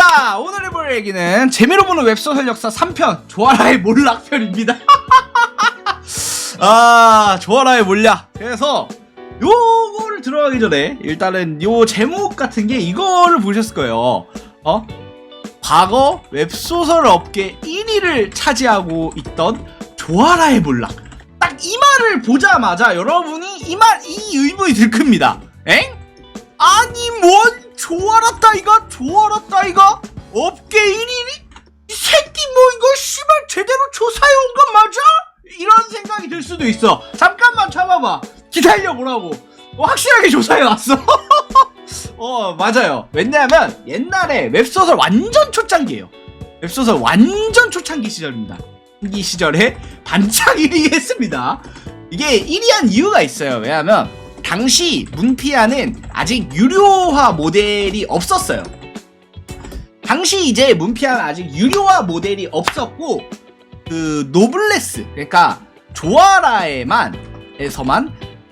자, 오늘 해볼 얘기는 재미로 보는 웹소설 역사 3편 조아라의 몰락편입니다. 아, 조아라의 몰락. 그래서 요거를 들어가기 전에 일단은 요 제목 같은 게 이거를 보셨을 거예요. 과거 웹소설 업계 1위를 차지하고 있던 조아라의 몰락. 딱 이 말을 보자마자 여러분이 이 의문이 들큽니다. 엥? 아니 뭔 조아라 따위가 업계 1위니? 이 새끼 뭐 이거 씨발 제대로 조사해온 건 맞아? 이런 생각이 들 수도 있어. 잠깐만 참아봐. 기다려보라고. 확실하게 조사해왔어. 맞아요. 왜냐하면 옛날에 웹소설 완전 초창기예요. 웹소설 완전 초창기 시절입니다. 이 시절에 반짝 1위 했습니다. 이게 1위 한 이유가 있어요. 왜냐하면 당시 문피아는 아직 유료화 모델이 없었어요. 당시 이제 문피아는 아직 유료화 모델이 없었고, 그 노블레스, 그러니까 조아라에서만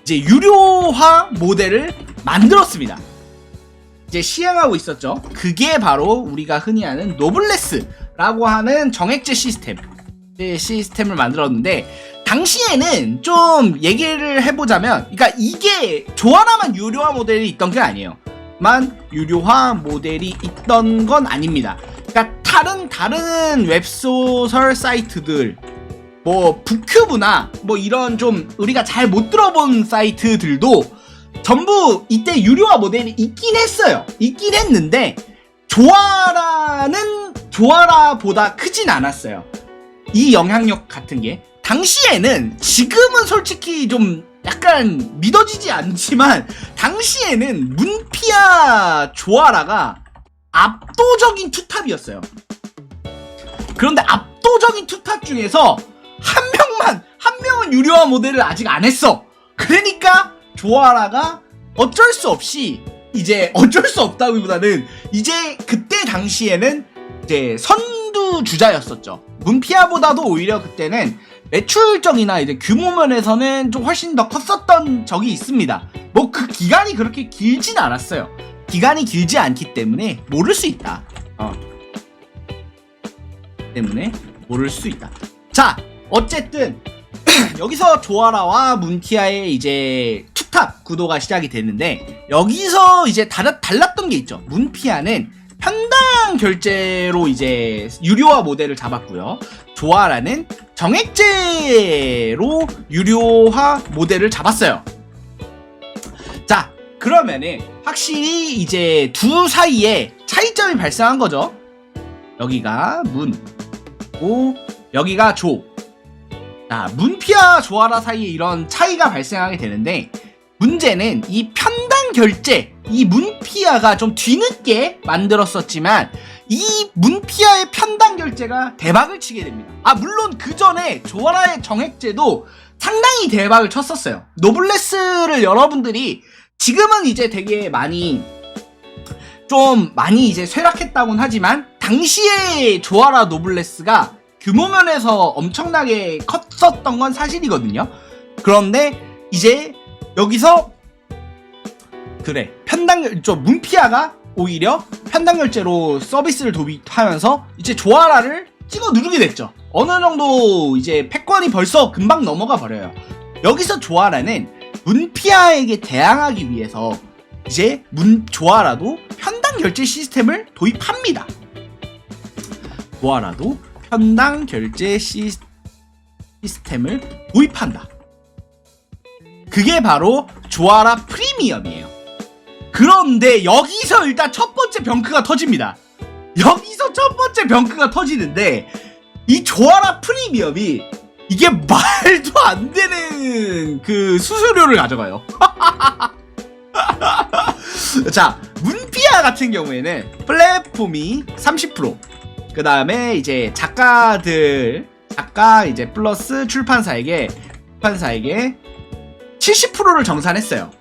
이제 유료화 모델을 만들었습니다. 이제 시행하고 있었죠. 그게 바로 우리가 흔히 아는 노블레스라고 하는 정액제 시스템을 만들었는데, 당시에는 좀 얘기를 해보자면, 그러니까 이게 조아라만 유료화 모델이 있던 게 아니에요. 유료화 모델이 있던 건 아닙니다. 그러니까 다른 웹소설 사이트들, 뭐 북큐브나 뭐 이런 좀 우리가 잘 못 들어본 사이트들도 전부 이때 유료화 모델이 있긴 했어요. 있긴 했는데 조아라는 조아라보다 크진 않았어요. 이 영향력 같은 게 당시에는, 지금은 솔직히 좀 약간 믿어지지 않지만 당시에는 문피아 조아라가 압도적인 투탑이었어요. 그런데 압도적인 투탑 중에서 한 명은 유료화 모델을 아직 안 했어. 그러니까 조아라가 어쩔 수 없다기보다는 이제 그때 당시에는 이제 선두주자였었죠. 문피아보다도 오히려 그때는 매출적이나 이제 규모 면에서는 좀 훨씬 더 컸었던 적이 있습니다. 뭐 그 기간이 그렇게 길진 않았어요. 기간이 길지 않기 때문에 모를 수 있다. 자, 어쨌든 여기서 조아라와 문피아의 이제 투탑 구도가 시작이 됐는데, 여기서 이제 달랐던 게 있죠. 문피아는 편당 결제로 이제 유료화 모델을 잡았고요. 조아라는 정액제로 유료화 모델을 잡았어요. 자, 그러면은 확실히 이제 두 사이에 차이점이 발생한 거죠. 여기가 문, 여기가 조. 자, 문피아 조아라 사이에 이런 차이가 발생하게 되는데, 문제는 이 편당 결제, 이 문피아가 좀 뒤늦게 만들었었지만 이 문피아의 편당 결제가 대박을 치게 됩니다. 물론 그 전에 조아라의 정액제도 상당히 대박을 쳤었어요. 노블레스를 여러분들이 지금은 이제 되게 많이 이제 쇠락했다고는 하지만, 당시에 조아라 노블레스가 규모 면에서 엄청나게 컸었던 건 사실이거든요. 그런데 이제 여기서 문피아가 오히려 편당결제로 서비스를 도입하면서 이제 조아라를 찍어 누르게 됐죠. 어느 정도 이제 패권이 벌써 금방 넘어가 버려요. 여기서 조아라는 문피아에게 대항하기 위해서 이제 조아라도 편당결제 시스템을 도입합니다. 조아라도 편당결제 시스템을 도입한다. 그게 바로 조아라 프리미엄이에요. 그런데 여기서 일단 첫 번째 병크가 터집니다. 터지는데, 이 조아라 프리미엄이 이게 말도 안 되는 그 수수료를 가져가요. 자, 문피아 같은 경우에는 플랫폼이 30%, 그 다음에 이제 작가 이제 플러스 출판사에게 70%를 정산했어요.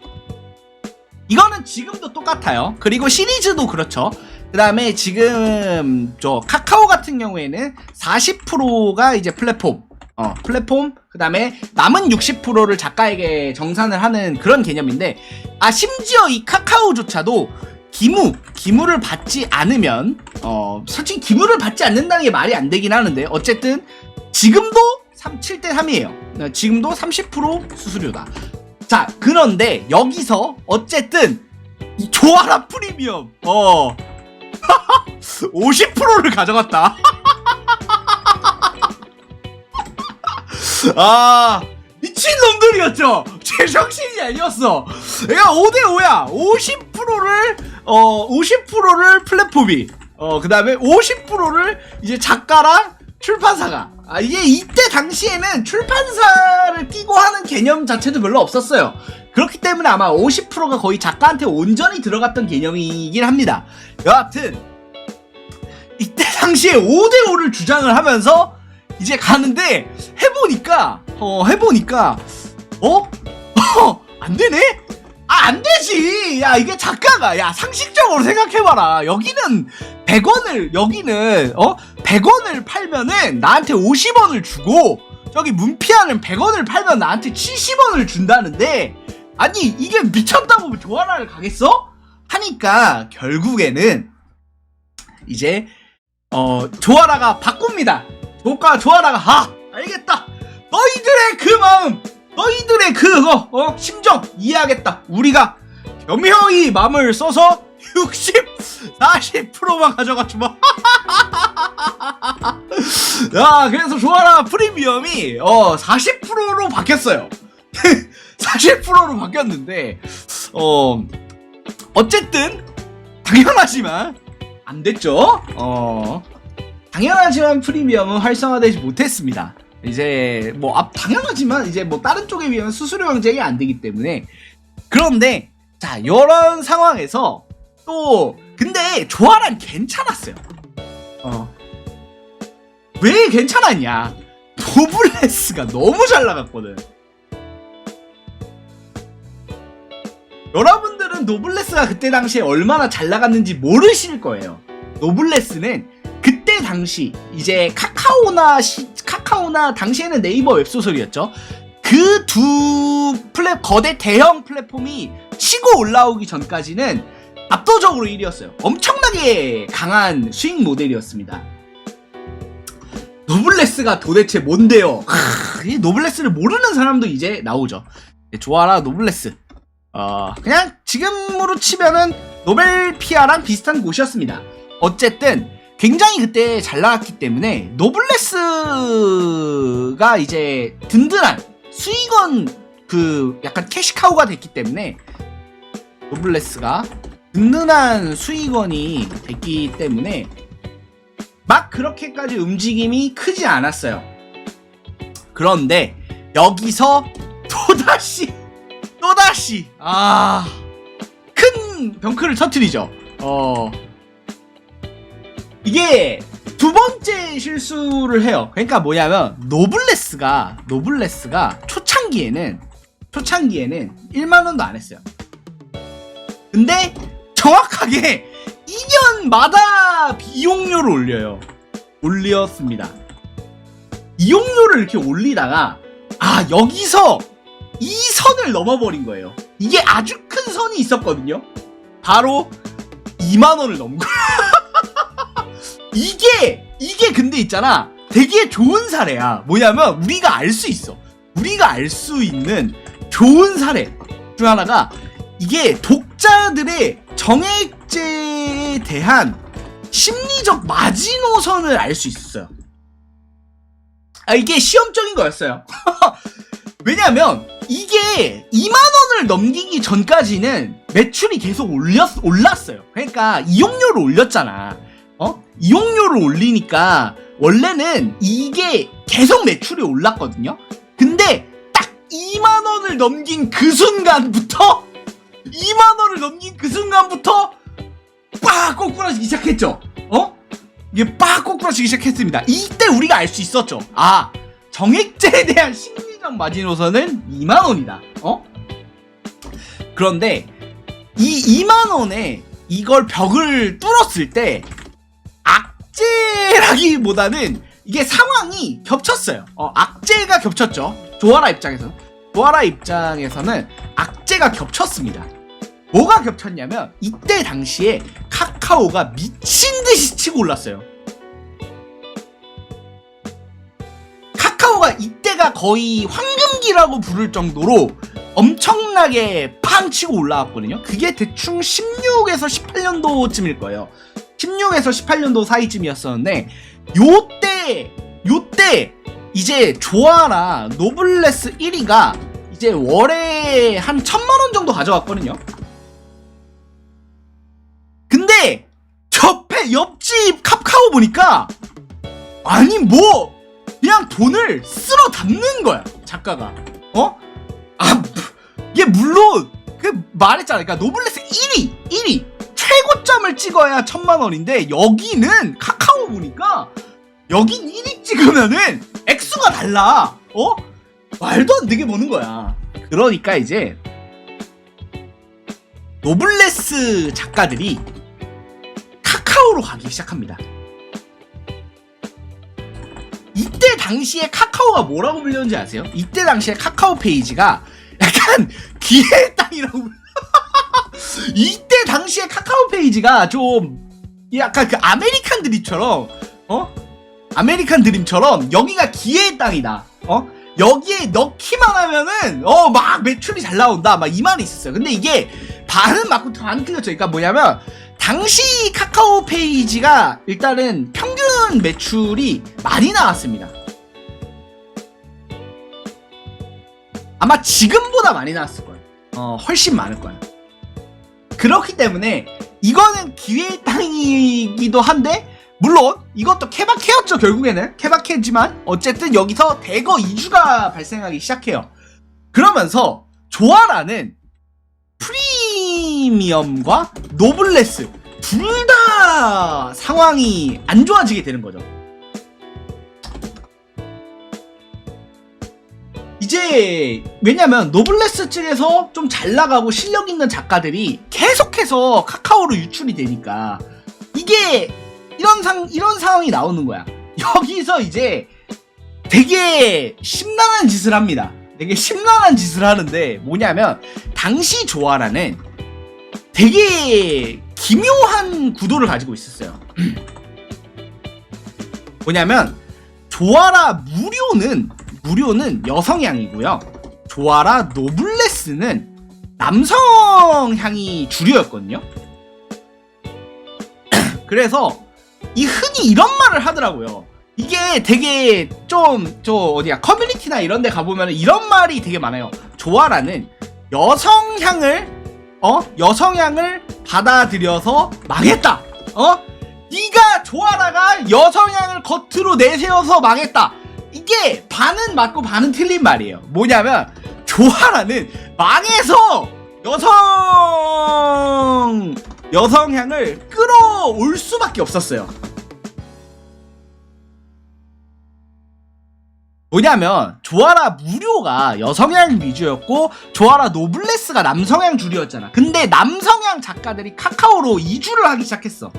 이거는 지금도 똑같아요. 그리고 시리즈도 그렇죠. 그 다음에 지금 카카오 같은 경우에는 40%가 이제 플랫폼, 그 다음에 남은 60%를 작가에게 정산을 하는 그런 개념인데, 심지어 이 카카오조차도 기무를 받지 않으면 솔직히 기무를 받지 않는다는 게 말이 안 되긴 하는데 어쨌든 지금도 7대 3이에요. 지금도 30% 수수료다. 자, 그런데 여기서 어쨌든 이 조아라 프리미엄 50%를 가져갔다. 아, 미친놈들이었죠. 제정신이 아니었어. 얘가 5대5야. 50%를 플랫폼이, 그 다음에 50%를 이제 작가랑 출판사가. 이게 이때 당시에는 출판사를 끼고 하는 개념 자체도 별로 없었어요. 그렇기 때문에 아마 50%가 거의 작가한테 온전히 들어갔던 개념이긴 합니다. 여하튼, 이때 당시에 5대5를 주장을 하면서 이제 가는데, 해보니까, 안 되네? 안 되지! 야, 이게 작가가, 야, 상식적으로 생각해봐라. 여기는 100원을 팔면은 나한테 50원을 주고, 저기 문피아는 100원을 팔면 나한테 70원을 준다는데, 아니, 이게 미쳤다고 조아라를 가겠어? 하니까, 결국에는, 이제, 조아라가 바꿉니다. 조아라가, 알겠다. 너희들의 그 마음, 너희들의 그거, 심정 이해하겠다. 우리가 겸허히 마음을 써서 40%만 가져가 주마. 야, 그래서 조아라 프리미엄이 40%로 바뀌었어요. 40%로 바뀌었는데 어쨌든 당연하지만 안 됐죠. 당연하지만 프리미엄은 활성화되지 못했습니다. 이제 당연하지만 이제 다른 쪽에 비하면 수수료 경쟁이 안 되기 때문에. 그런데 자, 이런 상황에서 또 근데 조아란 괜찮았어요. 왜 괜찮았냐? 노블레스가 너무 잘 나갔거든. 여러분들은 노블레스가 그때 당시에 얼마나 잘 나갔는지 모르실 거예요. 노블레스는 그때 당시 이제 카카오나 당시에는 네이버 웹소설이었죠. 그 두 거대 대형 플랫폼이 치고 올라오기 전까지는 압도적으로 1위였어요. 엄청나게 강한 수익 모델이었습니다. 노블레스가 도대체 뭔데요? 이 노블레스를 모르는 사람도 이제 나오죠. 조아라 노블레스. 그냥 지금으로 치면은 노벨피아랑 비슷한 곳이었습니다. 어쨌든 굉장히 그때 잘 나갔기 때문에 노블레스가 이제 든든한 수익원 약간 캐시카우가 됐기 때문에 노블레스가 든든한 수익원이 됐기 때문에 막 그렇게까지 움직임이 크지 않았어요. 그런데 여기서 또다시 큰 병크를 터뜨리죠. 이게 두 번째 실수를 해요. 그러니까 뭐냐면 노블레스가 초창기에는 1만원도 안 했어요. 근데 정확하게 2년마다 이용료를 올렸습니다. 이용료를 이렇게 올리다가 여기서 이 선을 넘어버린 거예요. 이게 아주 큰 선이 있었거든요. 바로 2만원을 넘은 거예요. 이게 근데 있잖아, 되게 좋은 사례야. 뭐냐면 우리가 알 수 있는 좋은 사례 중 하나가 이게 독자들의 정액제에 대한 심리적 마지노선을 알 수 있었어요. 이게 시험적인 거였어요. 왜냐면 이게 2만원을 넘기기 전까지는 매출이 계속 올랐어요. 그러니까 이용료를 올렸잖아. 이용료를 올리니까 원래는 이게 계속 매출이 올랐거든요. 근데 딱 2만원을 넘긴 그 순간부터 빡 꼬꾸라지기 시작했죠. 이게 빡 꼬꾸라지기 시작했습니다. 이때 우리가 알 수 있었죠. 정액제에 대한 심리적 마지노선은 2만원이다. 그런데 이 2만원에 이걸 벽을 뚫었을 때 악재라기보다는 이게 상황이 겹쳤어요. 악재가 겹쳤죠. 조아라 입장에서는 악재가 겹쳤습니다. 뭐가 겹쳤냐면 이때 당시에 카카오가 미친듯이 치고 올랐어요. 카카오가 이때가 거의 황금기라고 부를 정도로 엄청나게 팡 치고 올라왔거든요. 그게 대충 16에서 18년도쯤일 거예요. 16에서 18년도 사이쯤이었었는데 요때 이제 조아라 노블레스 1위가 이제 월에 한 1000만원 정도 가져왔거든요. 근데 옆집 카카오 보니까 아니 뭐 그냥 돈을 쓸어 담는 거야 작가가. 이게 물론 그 말했잖아. 그러니까 노블레스 1위 최고점을 찍어야 1000만원인데 여기는 카카오 보니까 여긴 1위 찍으면은 액수가 달라. 말도 안 되게 버는 거야. 그러니까 이제 노블레스 작가들이 카카오로 가기 시작합니다. 이때 당시에 카카오가 뭐라고 불렸는지 아세요? 이때 당시에 카카오 페이지가 약간 기회의 땅이라고 이때 당시에 카카오 페이지가 좀 약간 그 아메리칸 드림처럼 아메리칸 드림처럼 여기가 기회의 땅이다. 여기에 넣기만 하면은 막 매출이 잘 나온다 막 이 말이 있었어요. 근데 이게 반은 맞고 반은 틀렸죠. 그러니까 뭐냐면 당시 카카오 페이지가 일단은 평균 매출이 많이 나왔습니다. 아마 지금보다 많이 나왔을 거예요. 훨씬 많을 거예요. 그렇기 때문에 이거는 기회의 땅이기도 한데 물론 이것도 케바케였죠. 결국에는 케바케지만 어쨌든 여기서 대거 이주가 발생하기 시작해요. 그러면서 조아라는 프리미엄과 노블레스 둘 다 상황이 안 좋아지게 되는 거죠. 이제 왜냐면 노블레스 측에서 좀 잘 나가고 실력 있는 작가들이 계속해서 카카오로 유출이 되니까 이게 이런 상황이 나오는 거야. 여기서 이제 되게 심란한 짓을 합니다. 되게 심란한 짓을 하는데 뭐냐면 당시 조아라는 되게 기묘한 구도를 가지고 있었어요. 뭐냐면 조아라 무료는 여성향이고요. 조아라 노블레스는 남성향이 주류였거든요. 그래서 흔히 이런 말을 하더라고요. 이게 되게 커뮤니티나 이런 데 가보면 이런 말이 되게 많아요. 조아라는 여성향을 받아들여서 망했다. 네가 조아라가 여성향을 겉으로 내세워서 망했다. 이게 반은 맞고 반은 틀린 말이에요. 뭐냐면 조아라는 망해서 여성향을 끌어올 수밖에 없었어요. 뭐냐면 조아라 무료가 여성향 위주였고 조아라 노블레스가 남성향 주류였잖아. 근데 남성향 작가들이 카카오로 이주를 하기 시작했어.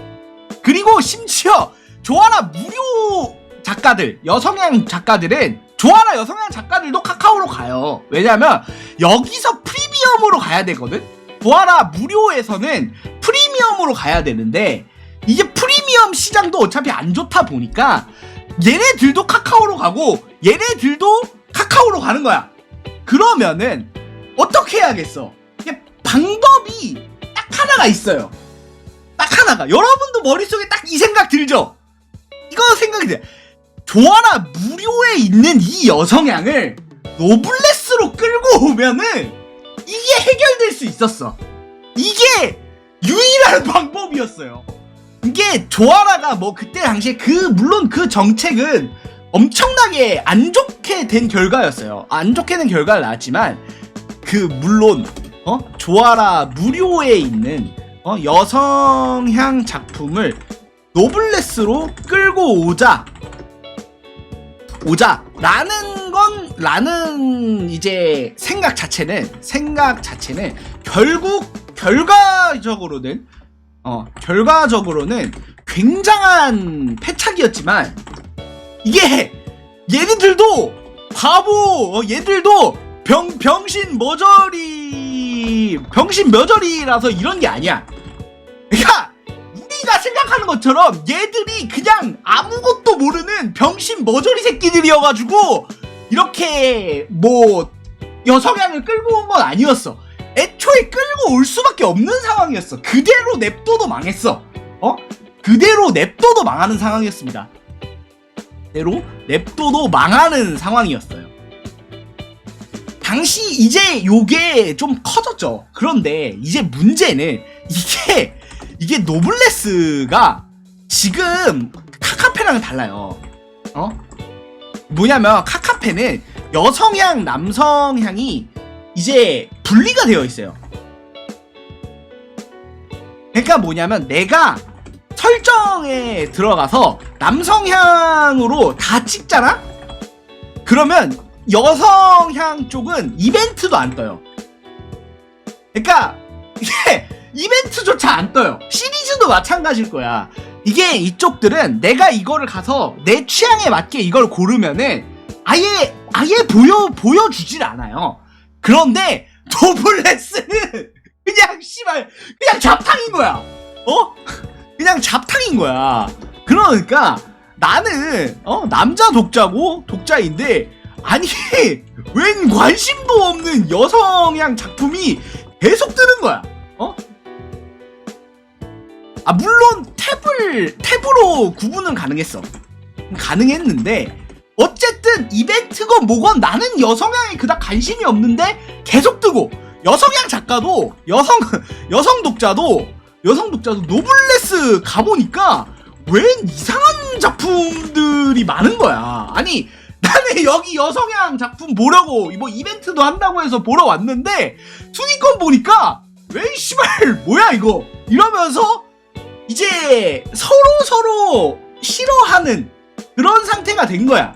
그리고 심지어 조아라 무료 작가들, 여성향 작가들은 조아라 여성향 작가들도 카카오로 가요. 왜냐면 여기서 프리미엄으로 가야 되거든. 조아라 무료에서는 프리미엄으로 가야 되는데 이게 프리미엄 시장도 어차피 안 좋다 보니까 얘네들도 카카오로 가고 얘네들도 카카오로 가는 거야. 그러면은 어떻게 해야겠어? 방법이 딱 하나가 있어요. 딱 하나가. 여러분도 머릿속에 딱 이 생각 들죠? 이거 생각이 돼. 조아라 무료에 있는 이 여성향을 노블레스로 끌고 오면은 이게 해결될 수 있었어. 이게 유일한 방법이었어요. 이게 조아라가 뭐 그때 당시에 물론 그 정책은 엄청나게 안 좋게 된 결과였어요. 안 좋게 된 결과를 낳았지만 물론 조아라 무료에 있는 여성향 작품을 노블레스로 끌고 오자라는 이제 생각 자체는 결과적으로는 굉장한 패착이었지만 이게 얘네들도 바보 얘들도 병신 머저리 병신 묘절이라서 이런 게 아니야. 그러니까 우리가 생각하는 것처럼 얘들이 그냥 아무것도 모르는 병신 머저리 새끼들이어가지고 이렇게 뭐 여성향을 끌고 온 건 아니었어. 애초에 끌고 올 수밖에 없는 상황이었어. 그대로 냅둬도 망했어. 그대로 냅둬도 망하는 상황이었습니다. 그대로 냅둬도 망하는 상황이었어요. 당시 이제 요게 좀 커졌죠. 그런데 이제 문제는 이게 노블레스가 지금 카카페랑은 달라요. 뭐냐면 카카페는 여성향, 남성향이 이제 분리가 되어 있어요. 그러니까 뭐냐면 내가 설정에 들어가서 남성향으로 다 찍잖아? 그러면 여성향 쪽은 이벤트도 안 떠요. 그러니까 이게 이벤트조차 안 떠요. 시리즈도 마찬가지일 거야. 이게 이쪽들은 내가 이거를 가서 내 취향에 맞게 이걸 고르면은 아예 보여주질 않아요. 그런데 노블레스는 그냥 씨발 그냥 잡탕인 거야. 그냥 잡탕인 거야. 그러니까 나는 남자 독자인데 아니 웬 관심도 없는 여성향 작품이 계속 뜨는 거야. 물론 탭으로 구분은 가능했는데 어쨌든 이벤트건 뭐건 나는 여성향에 그닥 관심이 없는데 계속 뜨고 여성향 작가도 여성 독자도 노블레스 가보니까 웬 이상한 작품들이 많은 거야. 아니 나는 여기 여성향 작품 보려고 뭐 이벤트도 한다고 해서 보러 왔는데 순위권 보니까 왜 씨발 뭐야 이거 이러면서 이제 서로 싫어하는 그런 상태가 된 거야.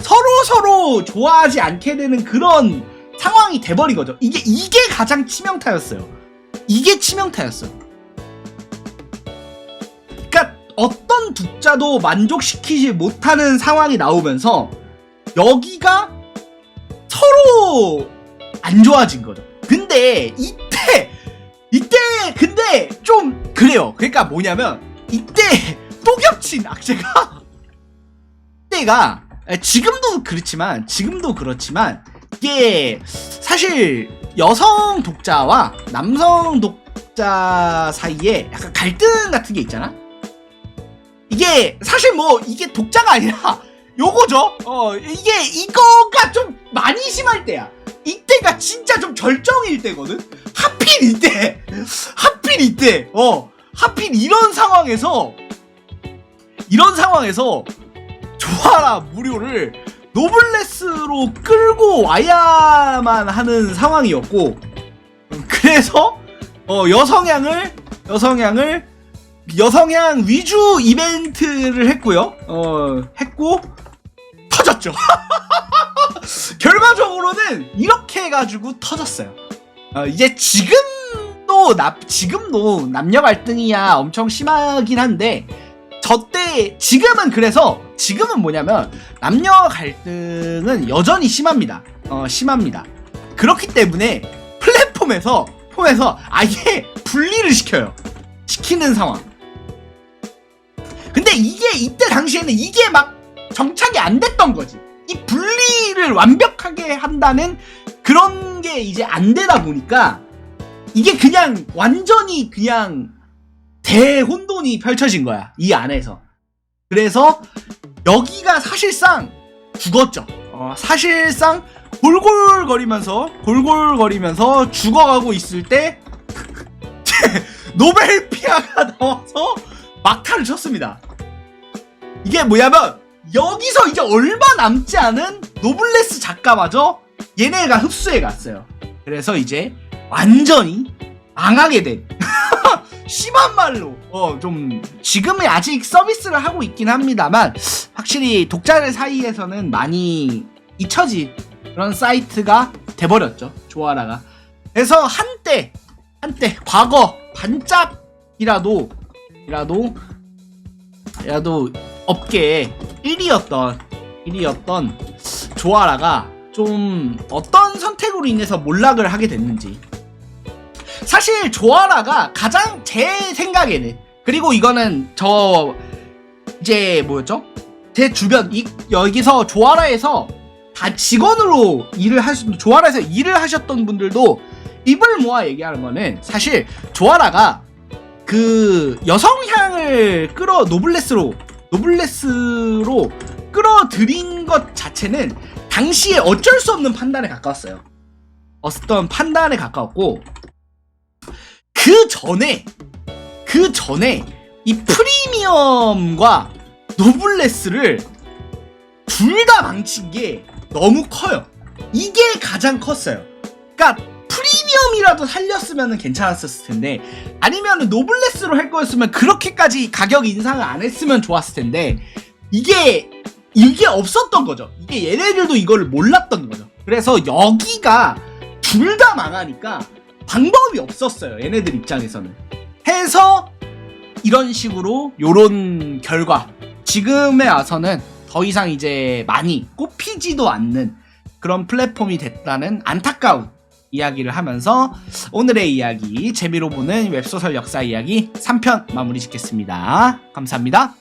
서로 좋아하지 않게 되는 그런 상황이 돼버린 거죠. 이게 가장 치명타였어요. 이게 치명타였어. 그러니까 어떤 독자도 만족시키지 못하는 상황이 나오면서 여기가 서로 안 좋아진 거죠. 근데 이때 근데 좀 그래요. 그러니까 뭐냐면 이때 또 겹친 악재가 이때가 지금도 그렇지만 이게 사실 여성 독자와 남성 독자 사이에 약간 갈등 같은 게 있잖아. 이게 사실 뭐 이게 독자가 아니라 요거죠. 이거가 좀 많이 심할 때야. 이때가 진짜 좀 절정일 때거든. 하필 이때 하필 이런 상황에서 조아라 무료를 노블레스로 끌고 와야만 하는 상황이었고, 그래서 여성향 위주 이벤트를 했고요. 했고 터졌죠. 결과적으로는 이렇게 해가지고 터졌어요. 이제 지금도 남녀 갈등이야 엄청 심하긴 한데 지금은 뭐냐면 남녀 갈등은 여전히 심합니다. 심합니다. 그렇기 때문에 플랫폼에서 아예 분리를 시키는 상황. 근데 이때 당시에는 이게 막 정착이 안 됐던 거지. 이 분리를 완벽하게 한다는 그런 게 이제 안 되다 보니까 이게 그냥 완전히 그냥 대혼돈이 펼쳐진 거야, 이 안에서. 그래서 여기가 사실상 죽었죠. 사실상 골골거리면서 죽어가고 있을 때 노벨 피아가 나와서 막타를 쳤습니다. 이게 뭐냐면 여기서 이제 얼마 남지 않은 노블레스 작가마저 얘네가 흡수해 갔어요. 그래서 이제 완전히 망하게 된 심한 말로 좀 지금은 아직 서비스를 하고 있긴 합니다만 확실히 독자들 사이에서는 많이 잊혀진 그런 사이트가 돼버렸죠, 조아라가. 그래서 한때 과거 반짝이라도 업계에 1위였던 조아라가 좀 어떤 선택으로 인해서 몰락을 하게 됐는지 사실 조아라가 가장 제 생각에는, 그리고 이거는 저 이제 뭐였죠? 제 주변 여기서 조아라에서 다 직원으로 일을 조아라에서 일을 하셨던 분들도 입을 모아 얘기하는 거는, 사실 조아라가 그 여성향을 노블레스로 끌어들인 것 자체는 당시에 어쩔 수 없는 판단에 가까웠어요. 어떤 판단에 가까웠고, 그 전에 이 프리미엄과 노블레스를 둘 다 망친 게 너무 커요. 이게 가장 컸어요. 그러니까 프리미엄이라도 살렸으면 괜찮았을 텐데, 아니면 노블레스로 할 거였으면 그렇게까지 가격 인상을 안 했으면 좋았을 텐데, 이게 없었던 거죠. 이게 얘네들도 이거를 몰랐던 거죠. 그래서 여기가 둘 다 망하니까 방법이 없었어요. 얘네들 입장에서는. 해서 이런 식으로 요런 결과, 지금에 와서는 더 이상 이제 많이 꼽히지도 않는 그런 플랫폼이 됐다는 안타까운 이야기를 하면서 오늘의 이야기, 재미로 보는 웹소설 역사 이야기 3편 마무리 짓겠습니다. 감사합니다.